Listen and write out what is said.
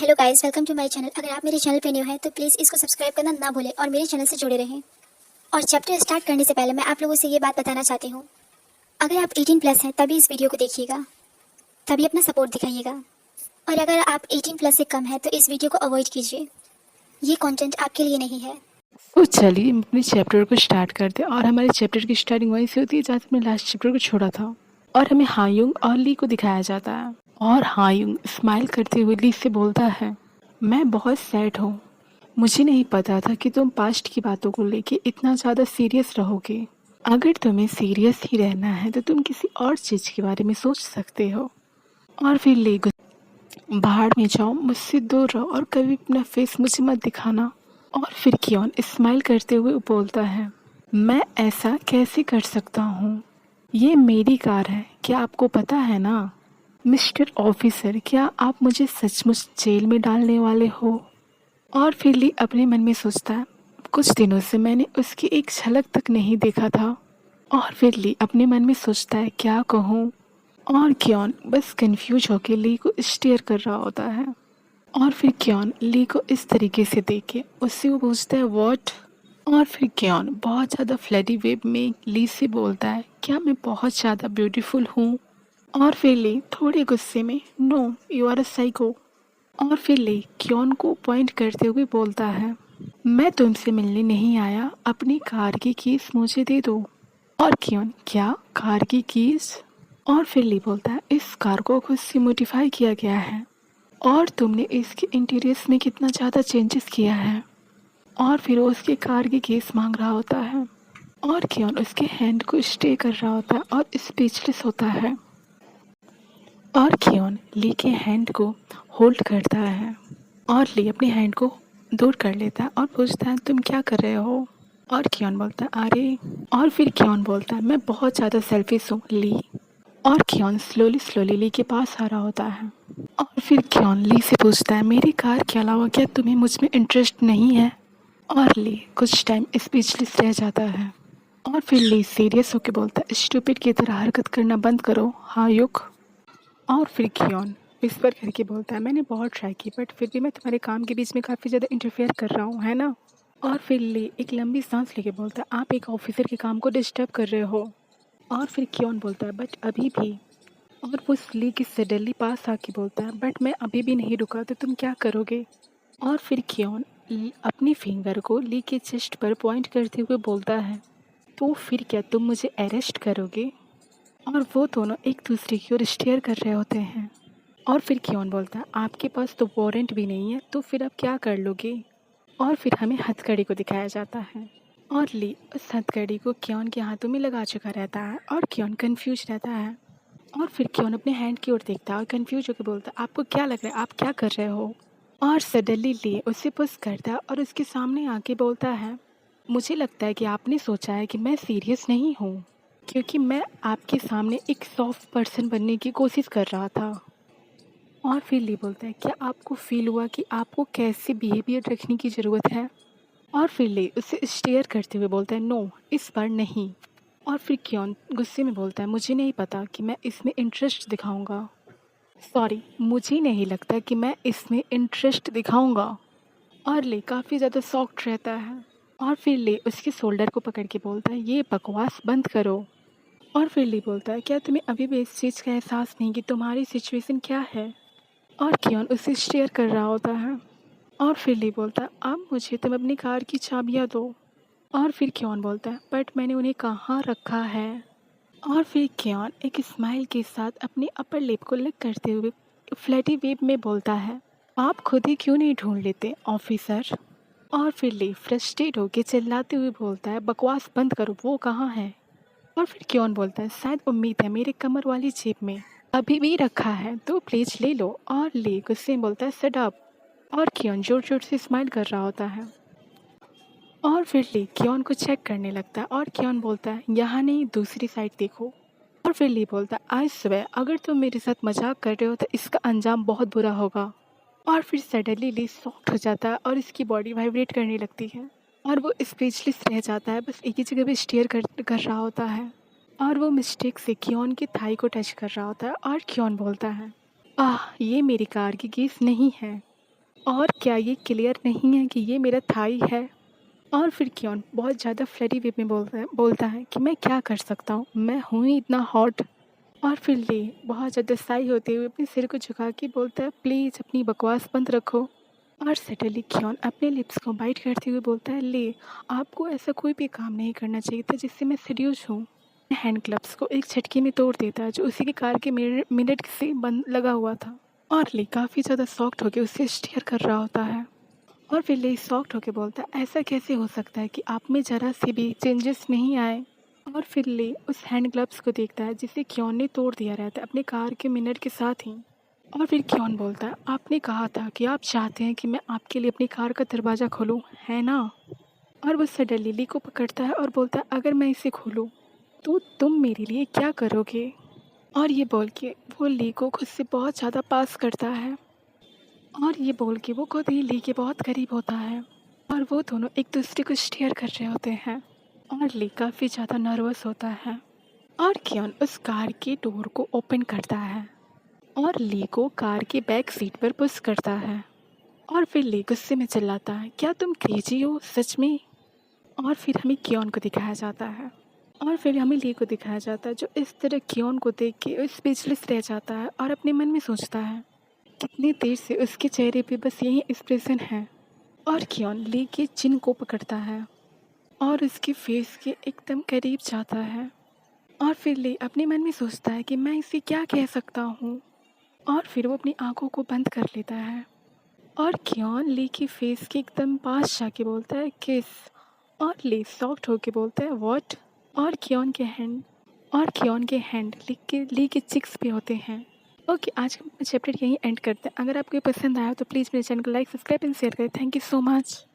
Hello guys, welcome to my channel. अगर आप मेरे चैनल पे न्यू हैं तो प्लीज़ इसको सब्सक्राइब करना ना भूलें और मेरे चैनल से जुड़े रहें। और चैप्टर स्टार्ट करने से पहले मैं आप लोगों से ये बात बताना चाहती हूँ, अगर आप 18 प्लस हैं तभी इस वीडियो को देखिएगा, तभी अपना सपोर्ट दिखाइएगा। और अगर आप 18 प्लस से कम हैं तो इस वीडियो को अवॉइड कीजिए, ये कंटेंट आपके लिए नहीं है। तो चलिए हम अपने चैप्टर को स्टार्ट करते हैं। और हमारे चैप्टर की स्टार्टिंग वहीं से होती है जहाँ से हमने लास्ट चैप्टर को छोड़ा था। और हमें हायुंग और ली को दिखाया जाता है। और हायुंग स्माइल करते हुए ली से बोलता है, मैं बहुत सैड हूँ। मुझे नहीं पता था कि तुम पास्ट की बातों को लेके इतना ज़्यादा सीरियस रहोगे। अगर तुम्हें सीरियस ही रहना है तो तुम किसी और चीज़ के बारे में सोच सकते हो। और फिर ली, बाहर में जाओ, मुझसे दूर रहो और कभी अपना फेस मुझे मत दिखाना। और फिर कियोन स्माइल करते हुए बोलता है, मैं ऐसा कैसे कर सकता हूँ? ये मेरी कार है, क्या आपको पता है ना? मिस्टर ऑफिसर, क्या आप मुझे सचमुच जेल में डालने वाले हो? और फिर ली अपने मन में सोचता है, कुछ दिनों से मैंने उसकी एक झलक तक नहीं देखा था। और फिर ली अपने मन में सोचता है, क्या कहूँ? और कियोन बस कंफ्यूज होकर ली को स्टेयर कर रहा होता है। और फिर कियोन ली को इस तरीके से देख के उससे वो पूछता है, व्हाट? और फिर कियोन बहुत ज़्यादा फ्लडी वेब में ली से बोलता है, क्या मैं बहुत ज़्यादा ब्यूटीफुल हूँ? और फिर ली थोड़े गुस्से में, no you are a psycho. और फिर ली कियोन को पॉइंट करते हुए बोलता है, मैं तुमसे मिलने नहीं आया, अपनी कार की कीज मुझे दे दो। और कियोन, क्या कार की कीज? और फिर ली बोलता है, इस कार को खुद से मॉडिफाई किया गया है और तुमने इसके इंटीरियर्स में कितना ज़्यादा चेंजेस किया है। और फिर वो उसके कार की केस मांग रहा होता है। और कियोन उसके हैंड को स्टे कर रहा होता है और स्पीचलेस होता है। और कियोन ली के हैंड को होल्ड करता है और ली अपने हैंड को दूर कर लेता है और पूछता है, तुम क्या कर रहे हो? और कियोन बोलता है, अरे। और फिर कियोन बोलता है, मैं बहुत ज़्यादा सेल्फिश हूँ ली। और कियोन स्लोली स्लोली ली के पास आ रहा होता है। और फिर कियोन ली से पूछता है, मेरी कार के अलावा क्या तुम्हें मुझ में इंटरेस्ट नहीं है? और ली कुछ टाइम स्पीचलेस रह जाता है। और फिर ली सीरियस होकर बोलता है, स्टूपिड की तरह हरकत करना बंद करो, हाँ युग। और फिर कियोन विस्पर करके बोलता है, मैंने बहुत ट्राई की बट फिर भी मैं तुम्हारे काम के बीच में काफ़ी ज़्यादा इंटरफेयर कर रहा हूँ, है ना? और फिर ली एक लंबी सांस लेके बोलता है, आप एक ऑफिसर के काम को डिस्टर्ब कर रहे हो। और फिर कियोन बोलता है, बट अभी भी। और वो ली की सडनली पास आके बोलता है, बट मैं अभी भी नहीं रुका तो तुम क्या करोगे? और फिर कियोन अपनी फिंगर को ली के चेस्ट पर पॉइंट करते हुए बोलता है, तो फिर क्या तुम मुझे अरेस्ट करोगे? और वो दोनों एक दूसरे की ओर स्टेयर कर रहे होते हैं। और फिर कियोन बोलता है, आपके पास तो वारंट भी नहीं है तो फिर आप क्या कर लोगे? और फिर हमें हथकड़ी को दिखाया जाता है और ली उस हथकड़ी को कियोन के हाथों में लगा चुका रहता है और कियोन कंफ्यूज रहता है। और फिर कियोन अपने हैंड की ओर देखता है और कंफ्यूज होकर बोलता है, आपको क्या लग रहा है, आप क्या कर रहे हो? और सडनली ली उसे पुश करता है और उसके सामने आके बोलता है, मुझे लगता है कि आपने सोचा है कि मैं सीरियस नहीं हूँ क्योंकि मैं आपके सामने एक सॉफ्ट पर्सन बनने की कोशिश कर रहा था। और फिर ली बोलता है, क्या आपको फील हुआ कि आपको कैसे बिहेवियर रखने की ज़रूरत है? और फिर ली उसे स्टेयर करते हुए बोलता है, नो इस बार नहीं। और फिर कियोन गुस्से में बोलता है, मुझे नहीं पता कि मैं इसमें इंटरेस्ट दिखाऊंगा, सॉरी मुझे नहीं लगता कि मैं इसमें इंटरेस्ट दिखाऊंगा। और ले काफ़ी ज़्यादा सॉफ्ट रहता है। और फिर ले उसके शोल्डर को पकड़ के बोलता है, ये बकवास बंद करो। और फिर ले बोलता है, क्या तुम्हें अभी भी इस चीज़ का एहसास नहीं कि तुम्हारी सिचुएशन क्या है? और कियोन उसे शेयर कर रहा होता है। और फिर ले बोलता है, अब मुझे तुम अपनी कार की चाबियाँ दो। और फिर कियोन बोलता है, बट मैंने उन्हें कहाँ रखा है? और फिर कियोन एक स्माइल के साथ अपने अपर लिप को लिक करते हुए फ्लैटी वेब में बोलता है, आप खुद ही क्यों नहीं ढूंढ लेते ऑफिसर? और फिर ली फ्रस्ट्रेट होकर चिल्लाते हुए बोलता है, बकवास बंद करो, वो कहाँ है? और फिर कियोन बोलता है, शायद उम्मीद है मेरे कमर वाली जेब में अभी भी रखा है तो प्लीज ले लो। और ली गुस्से में बोलता है, शट अप। और कियोन जोर जोर से स्माइल कर रहा होता है। और फिर ली कियोन को चेक करने लगता है और कियोन बोलता है, यहाँ नहीं दूसरी साइड देखो। और फिर ली बोलता है, आई स्वेयर अगर तुम मेरे साथ मजाक कर रहे हो तो इसका अंजाम बहुत बुरा होगा। और फिर सडनली ली सॉफ्ट हो जाता है और इसकी बॉडी वाइब्रेट करने लगती है और वो स्पीचलेस रह जाता है, बस एक ही जगह पे स्टेयर कर रहा होता है। और वो मिस्टेक से कियोन की थाई को टच कर रहा होता है और कियोन बोलता है, आह ये मेरी कार की कीज नहीं है। और क्या ये क्लियर नहीं है कि ये मेरा थाई है? और फिर क्योन बहुत ज़्यादा फ्लडी वे में बोलता है कि मैं क्या कर सकता हूँ, मैं हूँ ही इतना हॉट। और फिर ले बहुत ज़्यादा साई होते हुए अपने सिर को झुका के बोलता है, प्लीज़ अपनी बकवास बंद रखो। और सडनली क्योन अपने लिप्स को बाइट करते हुए बोलता है, ले आपको ऐसा कोई भी काम नहीं करना चाहिए था जिससे मैं सीड्यूस हूँ। हैंड ग्लव्स को एक झटके में तोड़ देता है जो उसी की कार के मिनट से बंद लगा हुआ था। और ले काफ़ी ज़्यादा शॉक्ड होकर उसे स्टेयर कर रहा होता है। और फिर ले शॉक्ड होकर बोलता है, ऐसा कैसे हो सकता है कि आप में ज़रा से भी चेंजेस नहीं आए। और फिर ले उस हैंड ग्लव्स को देखता है जिसे क्योन ने तोड़ दिया रहता है अपने कार के मिनट के साथ ही। और फिर क्योन बोलता है, आपने कहा था कि आप चाहते हैं कि मैं आपके लिए अपनी कार का दरवाज़ा खोलूं, है ना? और वो सडनली ली को पकड़ता है और बोलता है, अगर मैं इसे खोलूं तो तुम मेरे लिए क्या करोगे? और ये बोल के वो ली को खुद से बहुत ज़्यादा पास करता है। और ये बोल के वो खुद ही ली के बहुत करीब होता है। और वो दोनों एक दूसरे को स्टेयर कर रहे होते हैं। और ली काफ़ी ज़्यादा नर्वस होता है। और क्योन उस कार के डोर को ओपन करता है और ली को कार के बैक सीट पर पुश करता है। और फिर ली गुस्से में चिल्लाता है, क्या तुम क्रेजी हो सच में? और फिर हमें क्योन को दिखाया जाता है। और फिर हमें ली को दिखाया जाता है जो इस तरह क्योन को देख के स्पीचलेस रह जाता है और अपने मन में सोचता है कितनी देर से उसके चेहरे पे बस यही एक्सप्रेशन है। और क्योन ली के चिन को पकड़ता है और उसके फेस के एकदम करीब जाता है। और फिर ली अपने मन में सोचता है कि मैं इसे क्या कह सकता हूँ। और फिर वो अपनी आंखों को बंद कर लेता है। और क्योन ली की फेस के एकदम पास जाके बोलता है, किस। और ली सॉफ्ट होके बोलता है, व्हाट। और क्योन के हैंड ली के चिक्स पे होते हैं। ओके, आज का चैप्टर यहीं एंड करते हैं। अगर आपको ये पसंद आया तो प्लीज़ मेरे चैनल को लाइक, सब्सक्राइब एंड शेयर करें। Thank you so much.